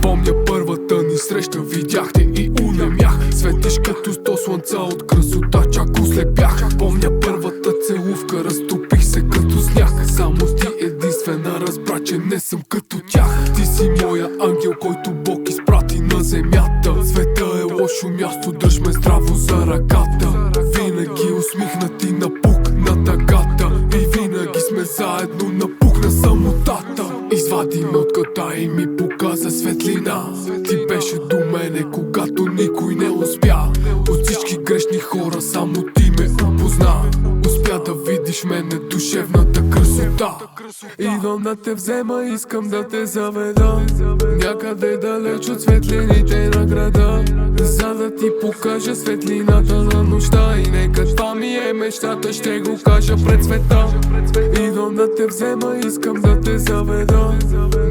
Помня първата ни среща, видяхте и унемях. Светиш като 100 слънца от красота, чак ослепях. Помня първата целувка, разтопих се като сняг. Само ти единствена разбра, че не съм като тях. Ти си моя ангел, който Бог изпрати на земята. Света е лошо място, дръж ме здраво за ръката. Винаги усмихнати на пук на тъгата. И винаги сме заедно на пук на самотата. Извади ме от ката и ми показа светлина. Ти беше до мене, когато никой не успя. От всички грешни хора само ти ме опозна. Успя да видиш мене, душевната красота. Идвам да те взема, искам да те заведа някъде далеч от светлините на града, за да ти покажа светлината на нощта. И нека това ми е мечтата, ще го кажа пред света. Идвам да те взема, искам да те заведа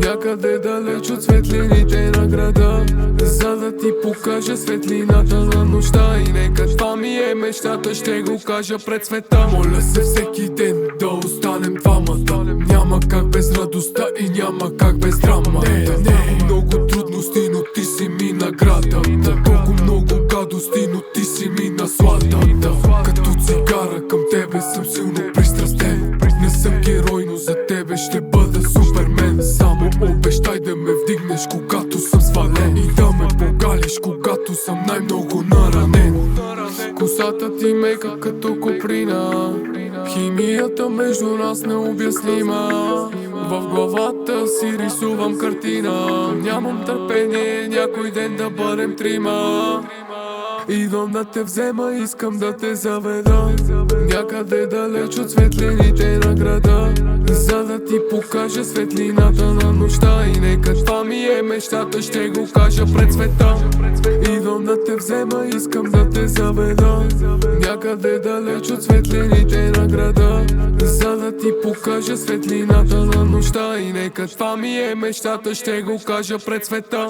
някъде далеч от светлините на града, за да ти покажа светлината на нощта. И нека това ми е мечтата, ще го кажа пред света. Моля се всеки ден да останем двамата. Няма как без радостта и няма как без драмата. Много трудности, но ти си ми награда. Толкова много гадости, но ти си ми насладата. Като цигара към тебе съм силно пристрастен. Не съм герой, но за тебе ще бъда супермен. Само обещай да ме вдигнеш, когато съм свален, и да ме погалиш, когато съм най-много наранен. Косата ти мека като коприна, химията между нас необяснима. В главата си рисувам картина. Нямам търпение някой ден да бъдем трима. Идвам да те взема, искам да те заведа някъде далеч от светлините на града, за да ти покажа светлината на нощта. И нека това ми е мечтата, ще го кажа пред света. Идвам да те взема, искам да те заведа някъде далеч от светлините на града, за да ти покажа светлината на нощта. И нека това ми е мечтата, ще го кажа пред света.